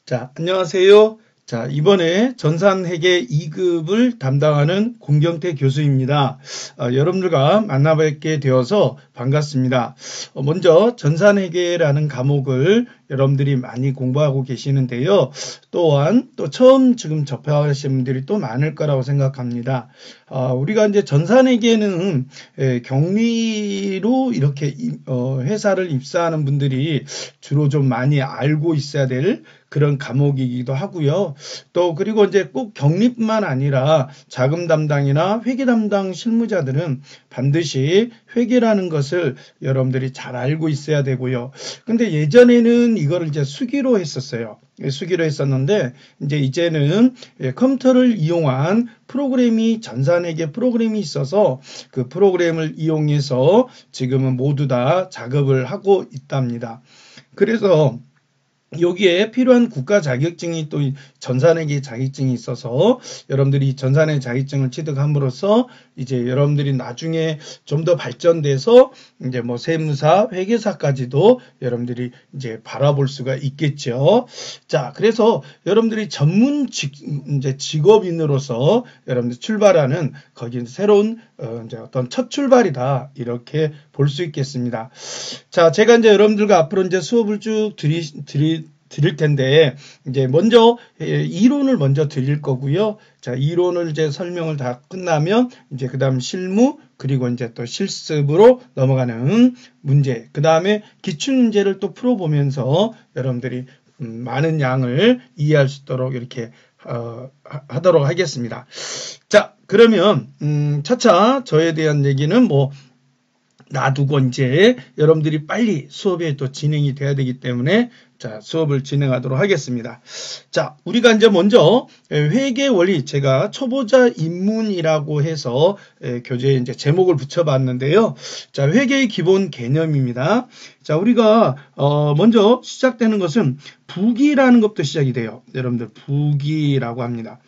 자, 안녕하세요. 자, 이번에 전산회계 2급을 담당하는 공경태 교수입니다. 여러분들과 만나뵙게 되어서 반갑습니다. 먼저 전산회계라는 과목을 여러분들이 많이 공부하고 계시는데요. 또한 또 처음 지금 접하신 분들이 또 많을 거라고 생각합니다. 우리가 이제 전산회계는 경리로 이렇게 회사를 입사하는 분들이 주로 좀 많이 알고 있어야 될 그런 과목이기도 하고요. 또 그리고 이제 꼭 경리뿐만 아니라 자금 담당이나 회계 담당 실무자들은 반드시 회계라는 것을 여러분들이 잘 알고 있어야 되고요. 근데 예전에는 이거를 이제 수기로 했었어요. 수기로 했었는데 이제는 컴퓨터를 이용한 프로그램이 전산회계 프로그램이 있어서 그 프로그램을 이용해서 지금은 모두 다 작업을 하고 있답니다. 그래서 여기에 필요한 국가 자격증이 또 전산회계 자격증이 있어서 여러분들이 전산회 자격증을 취득함으로써 이제 여러분들이 나중에 좀 더 발전돼서 이제 뭐 세무사, 회계사까지도 여러분들이 이제 바라볼 수가 있겠죠. 자, 그래서 여러분들이 전문 이제 직업인으로서 여러분들 출발하는 거기는 새로운 이제 어떤 첫 출발이다 이렇게 볼 수 있겠습니다. 자, 제가 이제 여러분들과 앞으로 이제 수업을 쭉 드릴 텐데, 이제 먼저 이론을 먼저 드릴 거고요. 자, 이론을 이제 설명을 다 끝나면 이제 그 다음 실무, 그리고 이제 또 실습으로 넘어가는 문제, 그 다음에 기출문제를 또 풀어보면서 여러분들이 많은 양을 이해할 수 있도록 이렇게 하도록 하겠습니다. 자, 그러면 차차 저에 대한 얘기는 뭐 놔두고 이제 여러분들이 빨리 수업에 또 진행이 돼야 되기 때문에 자, 수업을 진행하도록 하겠습니다. 자, 우리가 이제 먼저 회계 원리, 제가 초보자 입문이라고 해서 교재에 이제 제목을 붙여봤는데요. 자, 회계의 기본 개념입니다. 자, 우리가 먼저 시작되는 것은 부기라는 것부터 시작이 돼요. 여러분들 부기라고 합니다.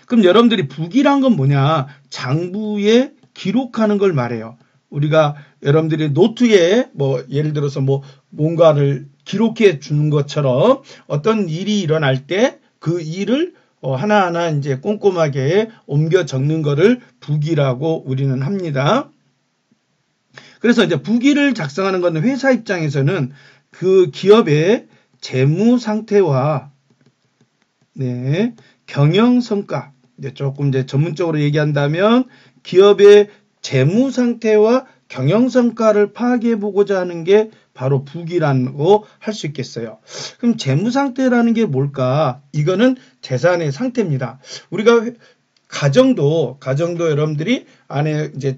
그럼 여러분들이 부기란 건 뭐냐? 장부에 기록하는 걸 말해요. 우리가 여러분들이 노트에 뭐 예를 들어서 뭐 뭔가를 기록해 주는 것처럼 어떤 일이 일어날 때 그 일을 하나하나 이제 꼼꼼하게 옮겨 적는 거를 부기라고 우리는 합니다. 그래서 이제 부기를 작성하는 것은 회사 입장에서는 그 기업의 재무 상태와 경영 성과, 조금 이제 전문적으로 얘기한다면 기업의 재무 상태와 경영 성과를 파악해 보고자 하는 게 바로 부기라고 할 수 있겠어요. 그럼 재무 상태라는 게 뭘까? 이거는 재산의 상태입니다. 우리가 가정도 여러분들이 안에 이제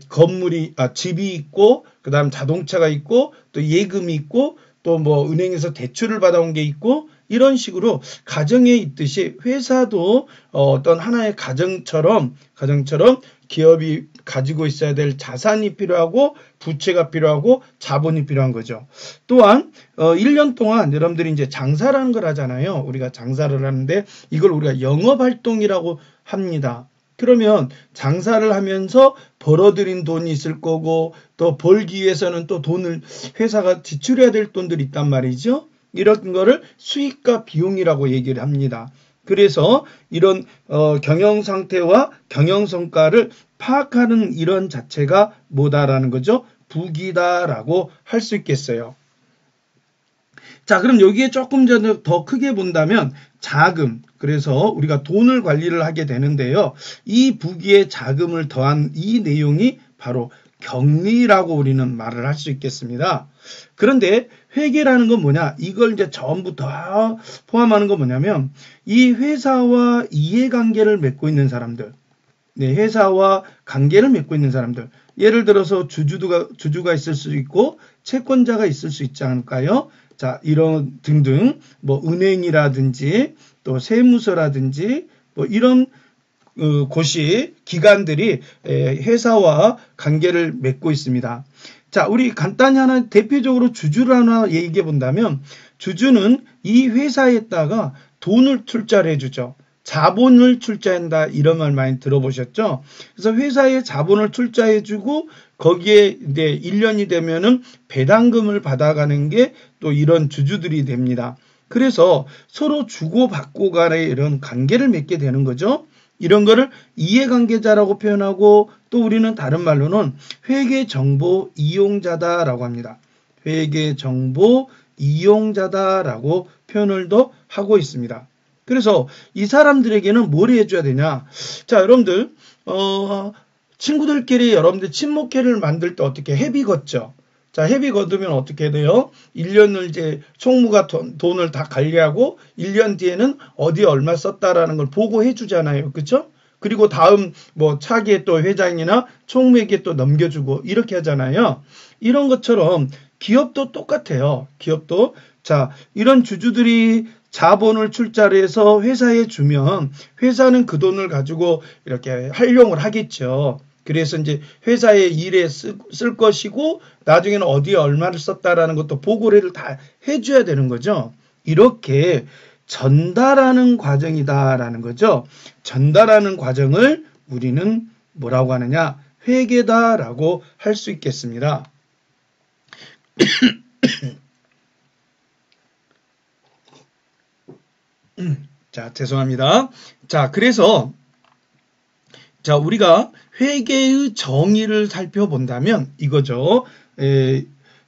집이 있고, 그 다음 자동차가 있고, 또 예금이 있고, 또 뭐 은행에서 대출을 받아온 게 있고, 이런 식으로 가정에 있듯이 회사도 어떤 하나의 가정처럼 기업이 가지고 있어야 될 자산이 필요하고 부채가 필요하고 자본이 필요한 거죠. 또한 1년 동안 여러분들이 이제 장사라는 걸 하잖아요. 우리가 장사를 하는데 이걸 우리가 영업활동이라고 합니다. 그러면 장사를 하면서 벌어들인 돈이 있을 거고 또 벌기 위해서는 또 돈을 회사가 지출해야 될 돈들이 있단 말이죠. 이런 거를 수익과 비용이라고 얘기를 합니다. 그래서 이런 경영 상태와 경영 성과를 파악하는 이런 자체가 뭐다라는 거죠? 부기다라고 할 수 있겠어요. 자, 그럼 여기에 조금 더 크게 본다면 자금, 그래서 우리가 돈을 관리를 하게 되는데요. 이 부기에 자금을 더한 이 내용이 바로 경리라고 우리는 말을 할 수 있겠습니다. 그런데 회계라는 건 뭐냐? 이걸 이제 전부 다 포함하는 건 뭐냐면 이 회사와 이해관계를 맺고 있는 사람들, 회사와 관계를 맺고 있는 사람들, 예를 들어서 주주가 있을 수 있고 채권자가 있을 수 있지 않을까요? 자, 이런 등등 뭐 은행이라든지 또 세무서라든지 뭐 이런 곳이 기관들이 회사와 관계를 맺고 있습니다. 자, 우리 간단히 하나 대표적으로 주주를 하나 얘기해 본다면 주주는 이 회사에다가 돈을 출자를 해주죠. 자본을 출자한다 이런 말 많이 들어보셨죠? 그래서 회사에 자본을 출자해주고 거기에 이제 1년이 되면은 배당금을 받아가는 게 또 이런 주주들이 됩니다. 그래서 서로 주고받고 간의 이런 관계를 맺게 되는 거죠. 이런 거를 이해관계자라고 표현하고 또 우리는 다른 말로는 회계정보 이용자다라고 합니다. 회계정보 이용자다라고 표현을 더 하고 있습니다. 그래서 이 사람들에게는 뭘 해줘야 되냐? 자, 여러분들 친구들끼리 여러분들 친목회를 만들 때 어떻게 회비 걷죠? 자, 회비 걷으면 어떻게 돼요? 1년을 이제 총무가 돈을 다 관리하고 1년 뒤에는 어디에 얼마 썼다라는 걸 보고해 주잖아요. 그렇죠? 그리고 다음 뭐 차기에 또 회장이나 총무에게 또 넘겨주고 이렇게 하잖아요. 이런 것처럼 기업도 똑같아요. 기업도. 자, 이런 주주들이 자본을 출자를 해서 회사에 주면 회사는 그 돈을 가지고 이렇게 활용을 하겠죠. 그래서 이제 회사의 일에 쓸 것이고 나중에는 어디에 얼마를 썼다라는 것도 보고를 다 해줘야 되는 거죠. 이렇게 전달하는 과정이다라는 거죠. 전달하는 과정을 우리는 뭐라고 하느냐? 회계다라고 할 수 있겠습니다. 자, 죄송합니다. 자, 그래서 자, 우리가 회계의 정의를 살펴본다면 이거죠.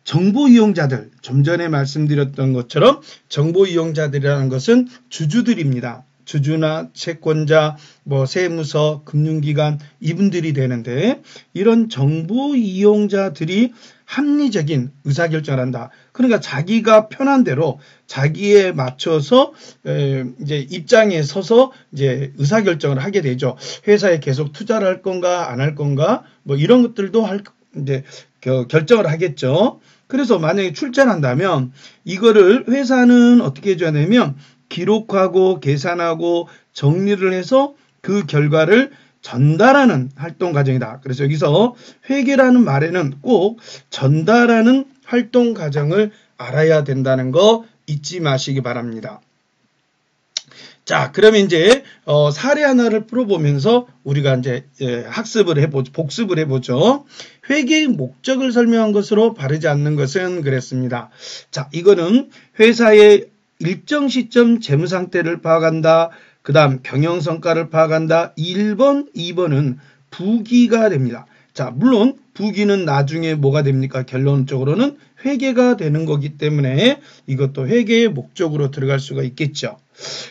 정보 이용자들, 좀 전에 말씀드렸던 것처럼 정보 이용자들이라는 것은 주주들입니다. 주주나 채권자, 뭐 세무서, 금융기관 이분들이 되는데 이런 정보 이용자들이 합리적인 의사결정을 한다. 그러니까 자기가 편한 대로 자기에 맞춰서 이제 입장에 서서 이제 의사결정을 하게 되죠. 회사에 계속 투자를 할 건가 안 할 건가 뭐 이런 것들도 이제 결정을 하겠죠. 그래서 만약에 출전한다면 이거를 회사는 어떻게 해줘야 되냐면 기록하고 계산하고 정리를 해서 그 결과를 전달하는 활동 과정이다. 그래서 여기서 회계라는 말에는 꼭 전달하는 활동 과정을 알아야 된다는 거 잊지 마시기 바랍니다. 자, 그러면 이제 사례 하나를 풀어보면서 우리가 이제 복습을 해보죠. 회계의 목적을 설명한 것으로 바르지 않는 것은 그랬습니다. 자, 이거는 회사의 일정 시점 재무 상태를 파악한다. 그 다음 경영성과를 파악한다. 1번, 2번은 부기가 됩니다. 자, 물론 부기는 나중에 뭐가 됩니까? 결론적으로는 회계가 되는 거기 때문에 이것도 회계의 목적으로 들어갈 수가 있겠죠.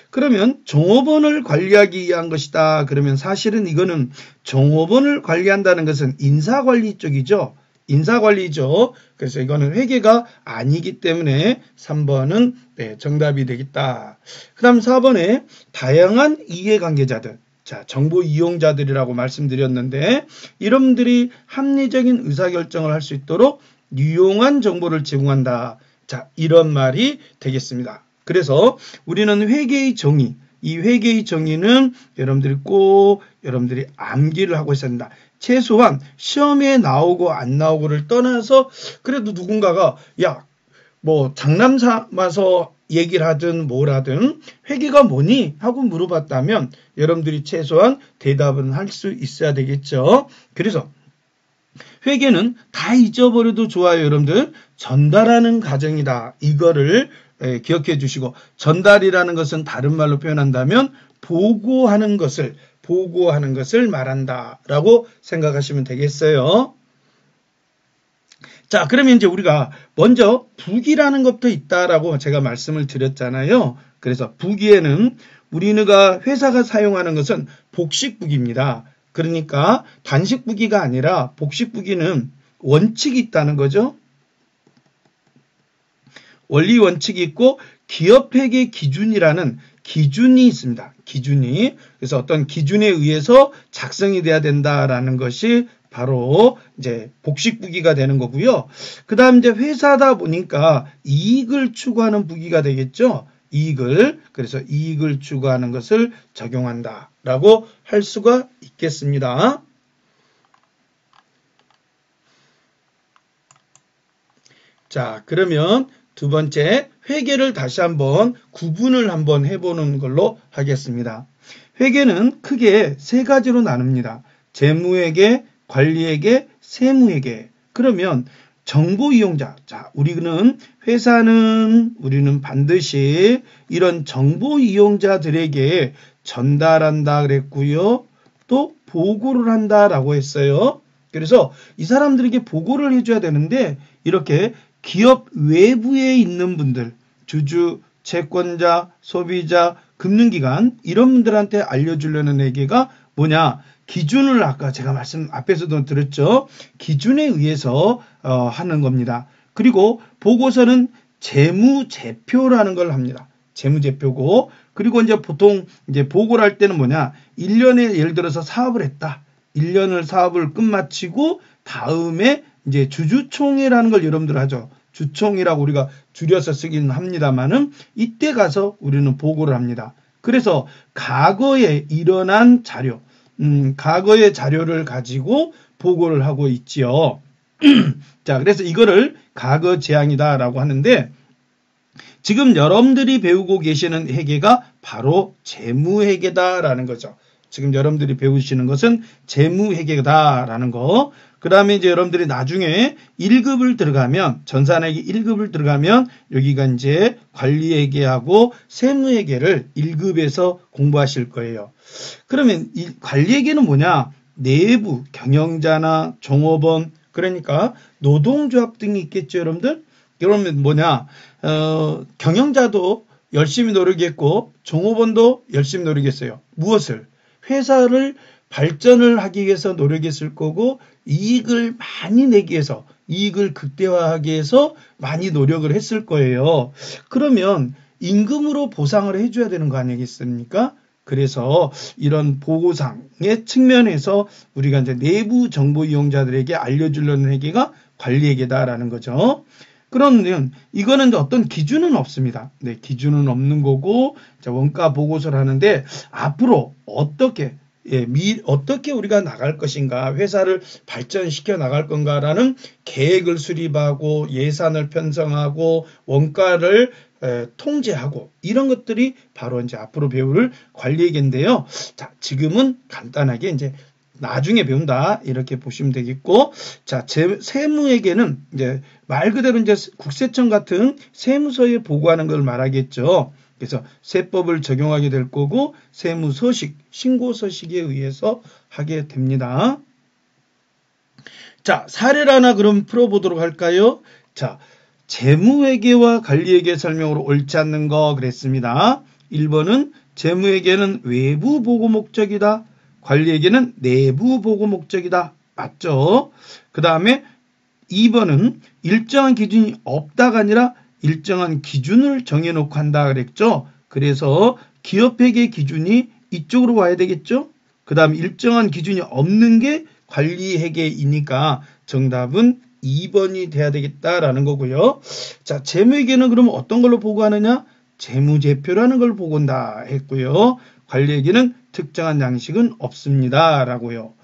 그러면 종업원을 관리하기 위한 것이다. 그러면 사실은 이거는 종업원을 관리한다는 것은 인사관리 쪽이죠. 인사관리죠. 그래서 이거는 회계가 아니기 때문에 3번은 정답이 되겠다. 그 다음 4번에 다양한 이해관계자들. 자, 정보 이용자들이라고 말씀드렸는데 이런들이 합리적인 의사결정을 할 수 있도록 유용한 정보를 제공한다. 자, 이런 말이 되겠습니다. 그래서 우리는 회계의 정의, 이 회계의 정의는 여러분들이 암기를 하고 있어야 된다. 최소한 시험에 나오고 안 나오고를 떠나서 그래도 누군가가 뭐 장남 삼아서 얘기를 하든 뭘 하든 회계가 뭐니? 하고 물어봤다면 여러분들이 최소한 대답은 할 수 있어야 되겠죠. 그래서 회계는 다 잊어버려도 좋아요. 여러분들 전달하는 과정이다. 이거를 기억해 주시고 전달이라는 것은 다른 말로 표현한다면 보고하는 것을 말한다라고 생각하시면 되겠어요. 자, 그러면 이제 우리가 먼저 부기라는 것도 있다라고 제가 말씀을 드렸잖아요. 그래서 부기에는 우리가 회사가 사용하는 것은 복식부기입니다. 그러니까 단식부기가 아니라 복식부기는 원칙이 있다는 거죠. 원리 원칙이 있고 기업회계 기준이라는 기준이 있습니다. 기준이. 그래서 어떤 기준에 의해서 작성이 돼야 된다라는 것이 바로 이제 복식부기가 되는 거고요. 그 다음 이제 회사다 보니까 이익을 추구하는 부기가 되겠죠. 그래서 이익을 추구하는 것을 적용한다라고 할 수가 있겠습니다. 자, 그러면 두 번째 회계를 다시 한번 구분을 한번 해보는 걸로 하겠습니다. 회계는 크게 세 가지로 나눕니다. 재무회계, 관리회계, 세무회계. 그러면 정보 이용자. 자, 우리는 반드시 이런 정보 이용자들에게 전달한다 그랬고요. 또 보고를 한다라고 했어요. 그래서 이 사람들에게 보고를 해줘야 되는데 이렇게 기업 외부에 있는 분들, 주주, 채권자, 소비자, 금융기관 이런 분들한테 알려주려는 회계가 뭐냐? 기준을 아까 제가 말씀 앞에서도 드렸죠. 기준에 의해서 하는 겁니다. 그리고 보고서는 재무제표라는 걸 합니다. 재무제표고 그리고 이제 보통 이제 보고를 할 때는 뭐냐? 1년에 예를 들어서 사업을 했다. 1년을 사업을 끝마치고 다음에 이제 주주총회라는 걸 여러분들 하죠. 주총이라고 우리가 줄여서 쓰기는 합니다만은 이때 가서 우리는 보고를 합니다. 그래서 과거에 일어난 자료, 과거의 자료를 가지고 보고를 하고 있지요. 자, 그래서 이거를 과거 재앙이다라고 하는데 지금 여러분들이 배우고 계시는 회계가 바로 재무회계다라는 거죠. 지금 여러분들이 배우시는 것은 재무회계다라는 거. 그 다음에 이제 여러분들이 나중에 1급을 들어가면, 전산회계 1급을 들어가면 여기가 이제 관리회계하고 세무회계를 1급에서 공부하실 거예요. 그러면 이 관리회계는 뭐냐? 내부 경영자나 종업원, 그러니까 노동조합 등이 있겠죠, 여러분들? 그러면 뭐냐? 경영자도 열심히 노력했고 종업원도 열심히 노력했어요. 무엇을? 회사를 발전을 하기 위해서 노력했을 거고 이익을 많이 내기 위해서 이익을 극대화하기 위해서 많이 노력을 했을 거예요. 그러면 임금으로 보상을 해줘야 되는 거 아니겠습니까? 그래서 이런 보고상의 측면에서 우리가 이제 내부 정보 이용자들에게 알려주려는 회계가 관리회계다라는 거죠. 그러면 이거는 어떤 기준은 없습니다. 네, 기준은 없는 거고 원가 보고서를 하는데 앞으로 어떻게 우리가 나갈 것인가, 회사를 발전시켜 나갈 건가라는 계획을 수립하고 예산을 편성하고 원가를 통제하고 이런 것들이 바로 이제 앞으로 배울 관리회계인데요. 자, 지금은 간단하게 이제 나중에 배운다 이렇게 보시면 되겠고, 자, 세무회계는 이제 말 그대로 이제 국세청 같은 세무서에 보고하는 걸 말하겠죠. 그래서 세법을 적용하게 될 거고 세무서식, 신고서식에 의해서 하게 됩니다. 자, 사례를 하나 그럼 풀어보도록 할까요? 자, 재무회계와 관리회계 설명으로 옳지 않는 거 그랬습니다. 1번은 재무회계는 외부 보고 목적이다. 관리회계는 내부 보고 목적이다. 맞죠? 그 다음에 2번은 일정한 기준이 없다가 아니라 일정한 기준을 정해놓고 한다 그랬죠. 그래서 기업회계 기준이 이쪽으로 와야 되겠죠. 그 다음 일정한 기준이 없는 게 관리회계이니까 정답은 2번이 돼야 되겠다라는 거고요. 자, 재무회계는 그러면 어떤 걸로 보고하느냐? 재무제표라는 걸 보고한다 했고요. 관리회계는 특정한 양식은 없습니다 라고요.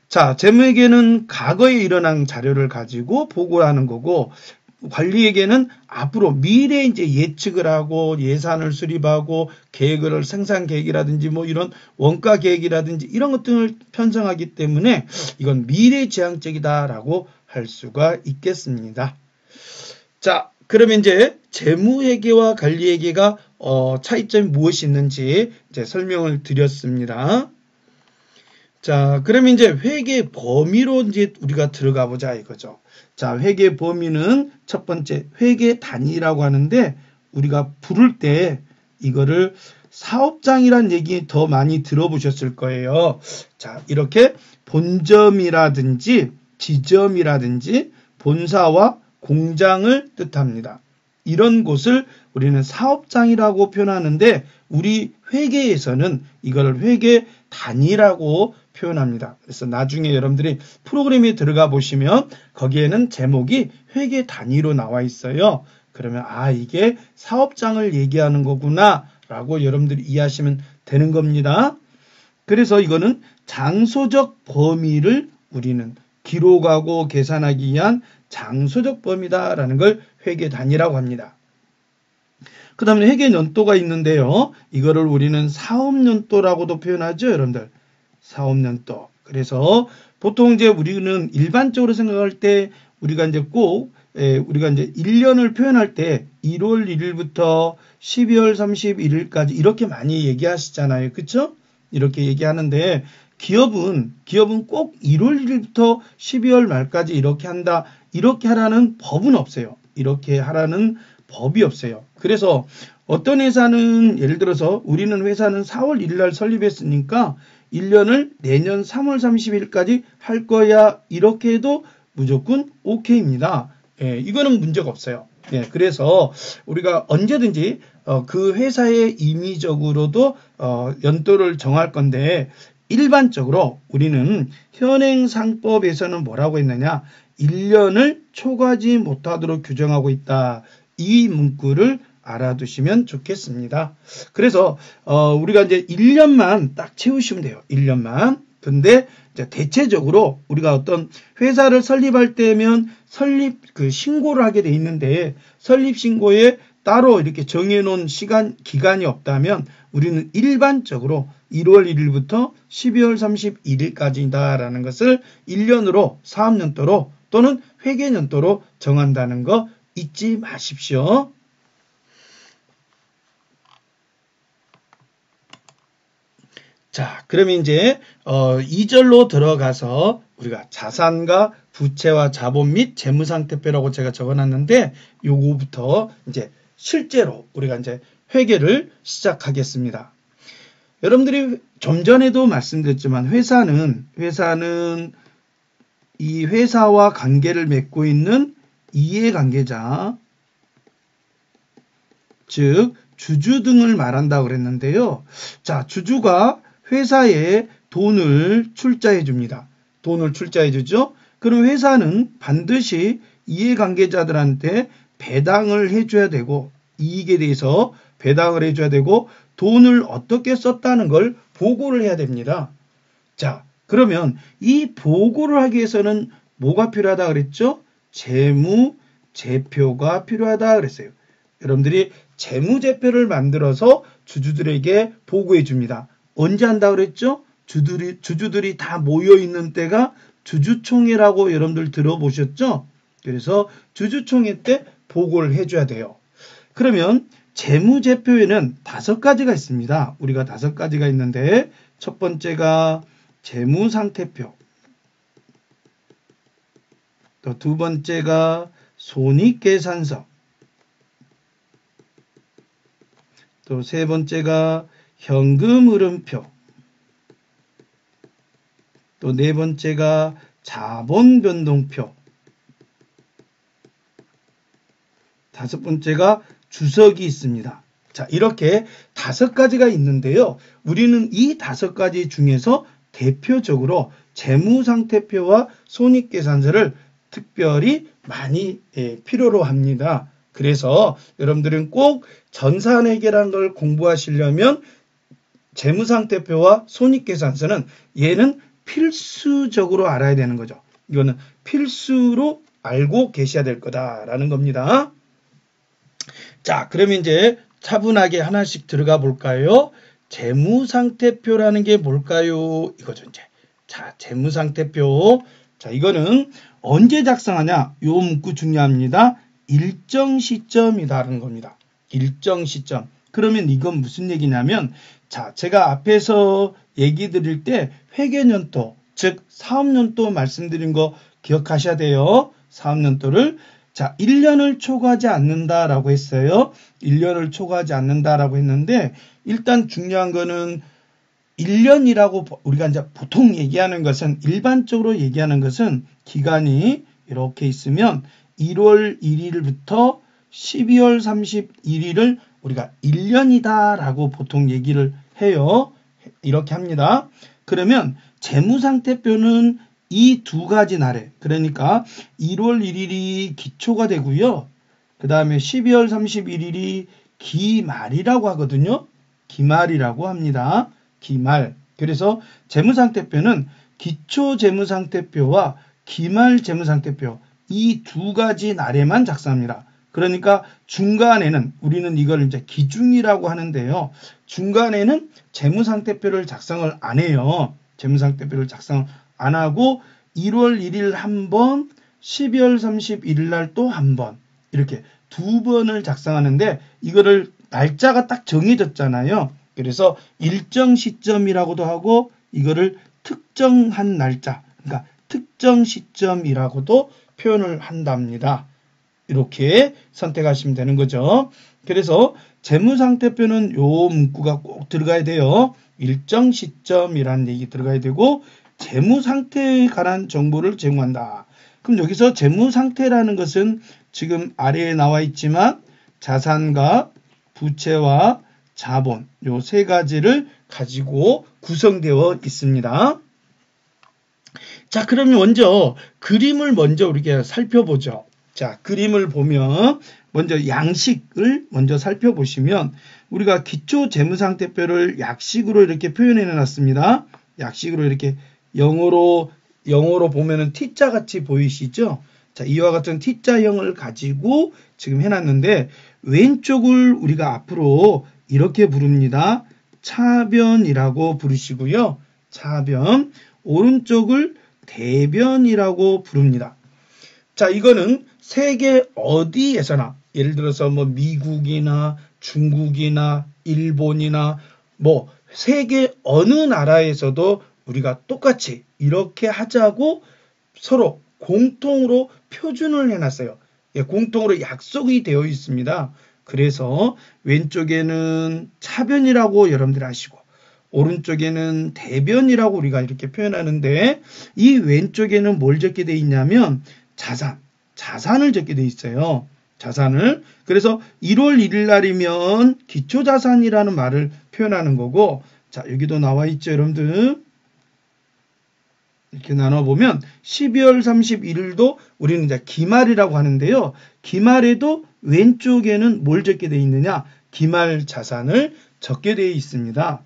자, 재무회계는 과거에 일어난 자료를 가지고 보고하는 거고 관리회계는 앞으로 미래에 이제 예측을 하고 예산을 수립하고 계획을 생산 계획이라든지 뭐 이런 원가 계획이라든지 이런 것들을 편성하기 때문에 이건 미래지향적이다라고 할 수가 있겠습니다. 자, 그러면 이제 재무회계와 관리회계가 차이점이 무엇이 있는지 이제 설명을 드렸습니다. 자, 그러면 이제 회계 범위로 이제 우리가 들어가 보자 이거죠. 자, 회계 범위는 첫 번째 회계 단위라고 하는데 우리가 부를 때 이거를 사업장이란 얘기 더 많이 들어보셨을 거예요. 자, 이렇게 본점이라든지 지점이라든지 본사와 공장을 뜻합니다. 이런 곳을 우리는 사업장이라고 표현하는데 우리 회계에서는 이걸 회계 단위라고 표현합니다. 그래서 나중에 여러분들이 프로그램에 들어가 보시면 거기에는 제목이 회계 단위로 나와 있어요. 그러면 이게 사업장을 얘기하는 거구나 라고 여러분들이 이해하시면 되는 겁니다. 그래서 이거는 장소적 범위를 우리는 기록하고 계산하기 위한 장소적 범위다라는 걸 회계 단위라고 합니다. 그 다음에 회계 연도가 있는데요. 이거를 우리는 사업연도라고도 표현하죠, 여러분들. 사업연도. 그래서 보통 이제 우리는 일반적으로 생각할 때 우리가 이제 꼭 우리가 이제 1년을 표현할 때 1월 1일부터 12월 31일까지 이렇게 많이 얘기하시잖아요. 그쵸? 이렇게 얘기하는데 기업은 꼭 1월 1일부터 12월 말까지 이렇게 한다. 이렇게 하라는 법은 없어요. 이렇게 하라는 법이 없어요. 그래서 어떤 회사는 예를 들어서 우리는 회사는 4월 1일 날 설립했으니까 1년을 내년 3월 30일까지 할 거야. 이렇게 해도 무조건 OK입니다. 예, 이거는 문제가 없어요. 예, 그래서 우리가 언제든지 그 회사의 임의적으로도 연도를 정할 건데 일반적으로 우리는 현행상법에서는 뭐라고 했느냐? 1년을 초과하지 못하도록 규정하고 있다. 이 문구를 알아두시면 좋겠습니다. 그래서 우리가 이제 1년만 딱 채우시면 돼요. 1년만. 근데 이제 대체적으로 우리가 어떤 회사를 설립할 때면 설립 신고를 하게 돼 있는데 설립 신고에 따로 이렇게 정해놓은 기간이 없다면 우리는 일반적으로 1월 1일부터 12월 31일까지다라는 것을 1년으로 사업연도로 또는 회계연도로 정한다는 거 잊지 마십시오. 자, 그러면 이제 2절로 들어가서 우리가 자산과 부채와 자본 및 재무상태표라고 제가 적어놨는데 요거부터 이제 실제로 우리가 이제 회계를 시작하겠습니다. 여러분들이 좀 전에도 말씀드렸지만 회사는 이 회사와 관계를 맺고 있는 이해관계자, 즉 주주 등을 말한다고 그랬는데요. 자, 주주가 회사에 돈을 출자해 줍니다. 돈을 출자해 주죠. 그럼 회사는 반드시 이해관계자들한테 배당을 해줘야 되고 이익에 대해서 배당을 해줘야 되고 돈을 어떻게 썼다는 걸 보고를 해야 됩니다. 자, 그러면 이 보고를 하기 위해서는 뭐가 필요하다 그랬죠? 재무제표가 필요하다 그랬어요. 여러분들이 재무제표를 만들어서 주주들에게 보고해 줍니다. 언제 한다 그랬죠? 주주들이 다 모여있는 때가 주주총회라고 여러분들 들어보셨죠? 그래서 주주총회 때 보고를 해줘야 돼요. 그러면 재무제표에는 5가지가 있습니다. 우리가 5가지가 있는데 첫 번째가 재무상태표, 또 두 번째가 손익계산서, 또 세 번째가 현금흐름표, 또 네 번째가 자본변동표, 다섯 번째가 주석이 있습니다. 자, 이렇게 5가지가 있는데요. 우리는 이 5가지 중에서 대표적으로 재무상태표와 손익계산서를 특별히 많이 필요로 합니다. 그래서 여러분들은 꼭 전산회계라는 걸 공부하시려면 재무상태표와 손익계산서는 얘는 필수적으로 알아야 되는 거죠. 이거는 필수로 알고 계셔야 될 거다라는 겁니다. 자, 그러면 이제 차분하게 하나씩 들어가 볼까요? 재무상태표라는 게 뭘까요? 이거죠, 이제. 자, 재무상태표. 자, 이거는 언제 작성하냐? 요 문구 중요합니다. 일정 시점이라는 겁니다. 일정 시점. 그러면 이건 무슨 얘기냐면, 자, 제가 앞에서 얘기 드릴 때 회계연도, 즉 사업연도 말씀드린 거 기억하셔야 돼요. 사업연도를. 자, 1년을 초과하지 않는다라고 했어요. 1년을 초과하지 않는다라고 했는데 일단 중요한 거는 1년이라고 우리가 이제 보통 얘기하는 것은 일반적으로 얘기하는 것은 기간이 이렇게 있으면 1월 1일부터 12월 31일을 우리가 1년이다라고 보통 얘기를 해요. 이렇게 합니다. 그러면 재무상태표는 이 2가지 날에, 그러니까 1월 1일이 기초가 되고요. 그 다음에 12월 31일이 기말이라고 하거든요. 기말이라고 합니다. 기말. 그래서 재무상태표는 기초 재무상태표와 기말 재무상태표 이 2가지 날에만 작성합니다. 그러니까 중간에는 우리는 이걸 이제 기중이라고 하는데요. 중간에는 재무상태표를 작성을 안 해요. 재무상태표를 작성 안 하고 1월 1일 한 번, 12월 31일 날 또 한 번 이렇게 두 번을 작성하는데 이거를 날짜가 딱 정해졌잖아요. 그래서 일정 시점이라고도 하고 이거를 특정한 날짜, 그러니까 특정 시점이라고도 표현을 한답니다. 이렇게 선택하시면 되는 거죠. 그래서 재무상태표는 요 문구가 꼭 들어가야 돼요. 일정 시점이라는 얘기 들어가야 되고 재무상태에 관한 정보를 제공한다. 그럼 여기서 재무상태라는 것은 지금 아래에 나와 있지만 자산과 부채와 자본 요 세 가지를 가지고 구성되어 있습니다. 자, 그러면 먼저 그림을 먼저 우리가 살펴보죠. 자, 그림을 보면 먼저 양식을 먼저 살펴보시면 우리가 기초재무상태표를 약식으로 이렇게 표현해 놨습니다. 약식으로 이렇게 영어로 보면은 T자 같이 보이시죠? 자, 이와 같은 T자형을 가지고 지금 해놨는데 왼쪽을 우리가 앞으로 이렇게 부릅니다. 차변이라고 부르시고요. 차변. 오른쪽을 대변이라고 부릅니다. 자, 이거는 세계 어디에서나 예를 들어서 뭐 미국이나 중국이나 일본이나 뭐 세계 어느 나라에서도 우리가 똑같이 이렇게 하자고 서로 공통으로 표준을 해놨어요. 예, 공통으로 약속이 되어 있습니다. 그래서 왼쪽에는 차변이라고 여러분들 아시고 오른쪽에는 대변이라고 우리가 이렇게 표현하는데 이 왼쪽에는 뭘 적게 되어 있냐면 자산을 적게 되어 있어요. 자산을. 그래서 1월 1일 날이면 기초자산이라는 말을 표현하는 거고 자, 여기도 나와 있죠, 여러분들. 이렇게 나눠보면 12월 31일도 우리는 이제 기말이라고 하는데요. 기말에도 왼쪽에는 뭘 적게 되어 있느냐? 기말 자산을 적게 되어 있습니다.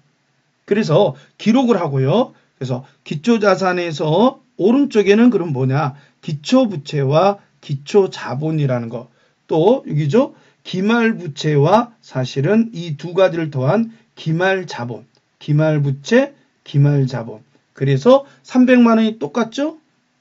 그래서 기록을 하고요. 그래서 기초자산에서 오른쪽에는 그럼 뭐냐? 기초부채와 기초자본이라는 거. 또 여기죠. 기말부채와 사실은 이 두 가지를 더한 기말자본. 기말부채, 기말자본. 그래서 300만 원이 똑같죠?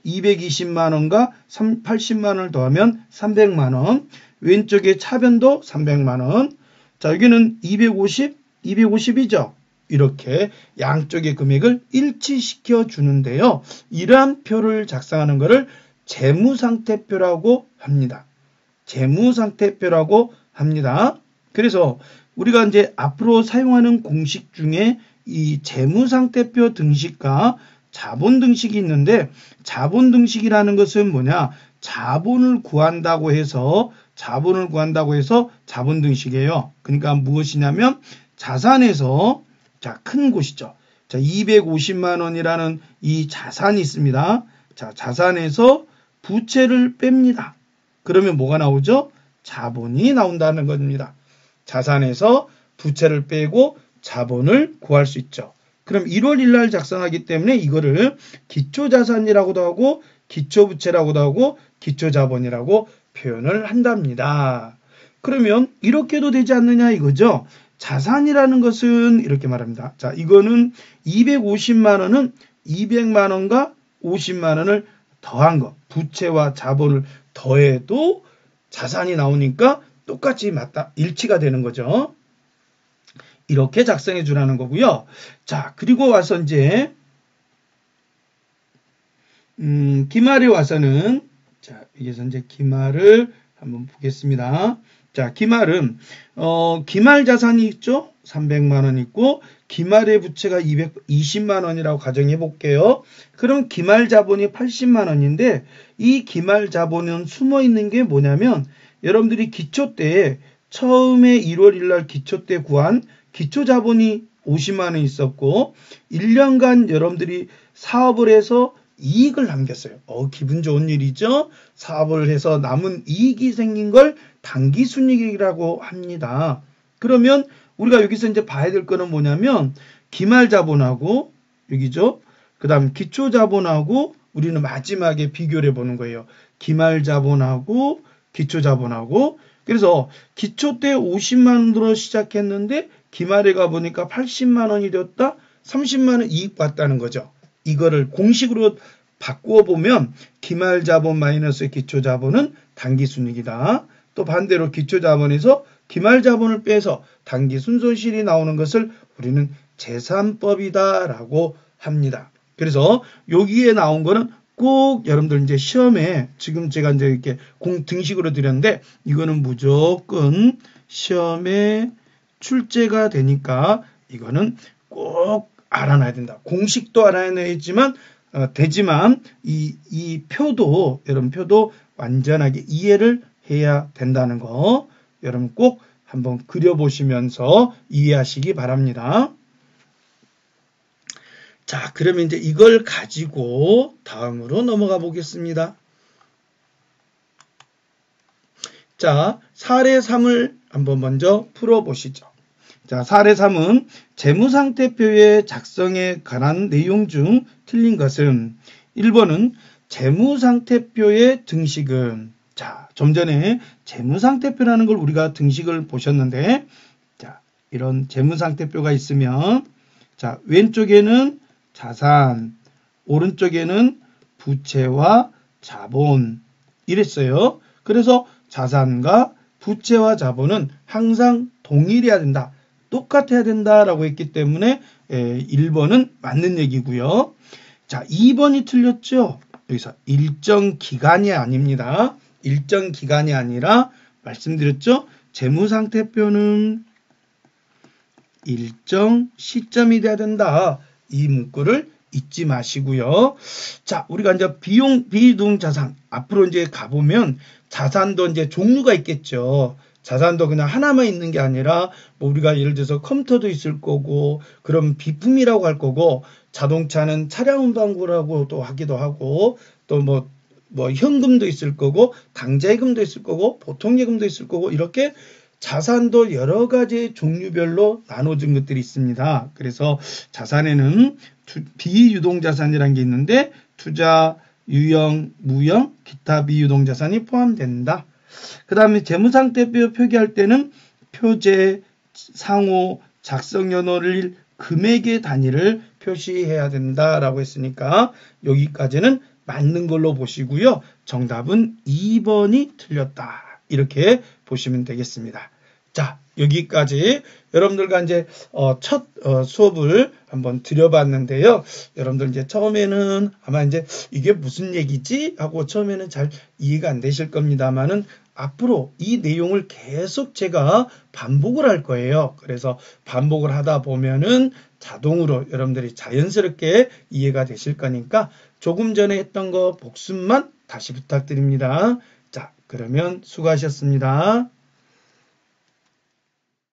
220만 원과 80만 원을 더하면 300만 원. 왼쪽에 차변도 300만 원. 자, 여기는 250이죠? 이렇게 양쪽의 금액을 일치시켜 주는데요. 이러한 표를 작성하는 것을 재무상태표라고 합니다. 재무상태표라고 합니다. 그래서 우리가 이제 앞으로 사용하는 공식 중에 이 재무상태표 등식과 자본 등식이 있는데 자본 등식이라는 것은 뭐냐? 자본을 구한다고 해서 자본 등식이에요. 그러니까 무엇이냐면 자산에서 자, 큰 곳이죠. 자, 250만 원이라는 이 자산이 있습니다. 자, 자산에서 부채를 뺍니다. 그러면 뭐가 나오죠? 자본이 나온다는 겁니다. 자산에서 부채를 빼고 자본을 구할 수 있죠. 그럼 1월 1일 날 작성하기 때문에 이거를 기초자산이라고도 하고 기초부채라고도 하고 기초자본이라고 표현을 한답니다. 그러면 이렇게도 되지 않느냐 이거죠. 자산이라는 것은 이렇게 말합니다. 자, 이거는 250만 원은 200만 원과 50만 원을 더한 거. 부채와 자본을 더해도 자산이 나오니까 똑같이 일치가 되는 거죠. 이렇게 작성해 주라는 거고요. 자, 그리고 와서 이제 기말에 와서는 자, 여기서 이제 기말을 한번 보겠습니다. 자, 기말은 기말 자산이 있죠? 300만 원 있고 기말의 부채가 220만 원이라고 가정해 볼게요. 그럼 기말 자본이 80만 원인데 이 기말 자본은 숨어 있는 게 뭐냐면 여러분들이 기초 때 처음에 1월 1일 날 기초 때 구한 기초 자본이 50만 원 있었고 1년간 여러분들이 사업을 해서 이익을 남겼어요. 기분 좋은 일이죠. 사업을 해서 남은 이익이 생긴 걸 당기순이익이라고 합니다. 그러면 우리가 여기서 이제 봐야 될 거는 뭐냐면 기말 자본하고 여기죠. 그 다음 기초 자본하고 우리는 마지막에 비교를 해보는 거예요. 기말 자본하고 기초 자본하고 그래서 기초 때 50만 원으로 시작했는데 기말에 가보니까 80만 원이 되었다. 30만 원 이익 봤다는 거죠. 이거를 공식으로 바꾸어 보면 기말자본 마이너스 기초자본은 당기순이익이다. 또 반대로 기초자본에서 기말자본을 빼서 당기순손실이 나오는 것을 우리는 제산법이다라고 합니다. 그래서 여기에 나온 거는 꼭 여러분들 이제 시험에 지금 제가 이제 이렇게 등식으로 드렸는데 이거는 무조건 시험에 출제가 되니까 이거는 꼭 알아놔야 된다. 공식도 알아야지만 되지만 이 표도 여러분 표도 완전하게 이해를 해야 된다는 거 여러분 꼭 한번 그려보시면서 이해하시기 바랍니다. 자, 그러면 이제 이걸 가지고 다음으로 넘어가 보겠습니다. 자, 사례 3을 한번 먼저 풀어보시죠. 자, 사례 3은 재무상태표의 작성에 관한 내용 중 틀린 것은 1번은 재무상태표의 등식은 자, 좀 전에 재무상태표라는 걸 우리가 등식을 보셨는데 자, 이런 재무상태표가 있으면 자, 왼쪽에는 자산, 오른쪽에는 부채와 자본 이랬어요. 그래서 자산과 부채와 자본은 항상 동일해야 된다. 똑같아야 된다라고 했기 때문에 1번은 맞는 얘기고요. 자, 2번이 틀렸죠. 여기서 일정 기간이 아닙니다. 일정 기간이 아니라 말씀드렸죠. 재무상태표는 일정 시점이 돼야 된다. 이 문구를 잊지 마시고요. 자, 우리가 이제 비유동자산 앞으로 이제 가보면 자산도 이제 종류가 있겠죠. 자산도 그냥 하나만 있는 게 아니라 뭐 우리가 예를 들어서 컴퓨터도 있을 거고 그럼 비품이라고 할 거고 자동차는 차량 운반구라고도 하기도 하고 또 뭐 현금도 있을 거고 당좌예금도 있을 거고 보통예금도 있을 거고 이렇게 자산도 여러 가지 종류별로 나눠진 것들이 있습니다. 그래서 자산에는 비유동자산이라는 게 있는데 투자, 유형, 무형, 기타 비유동자산이 포함된다. 그 다음에 재무상태표 표기할 때는 표제, 상호, 작성연월일, 금액의 단위를 표시해야 된다라고 했으니까 여기까지는 맞는 걸로 보시고요. 정답은 2번이 틀렸다. 이렇게 보시면 되겠습니다. 자, 여기까지 여러분들과 이제 첫 수업을 한번 드려봤는데요. 여러분들 이제 처음에는 아마 이제 이게 무슨 얘기지? 하고 처음에는 잘 이해가 안 되실 겁니다만은 앞으로 이 내용을 계속 제가 반복을 할 거예요. 그래서 반복을 하다 보면은 자동으로 여러분들이 자연스럽게 이해가 되실 거니까 조금 전에 했던 거 복습만 다시 부탁드립니다. 자, 그러면 수고하셨습니다.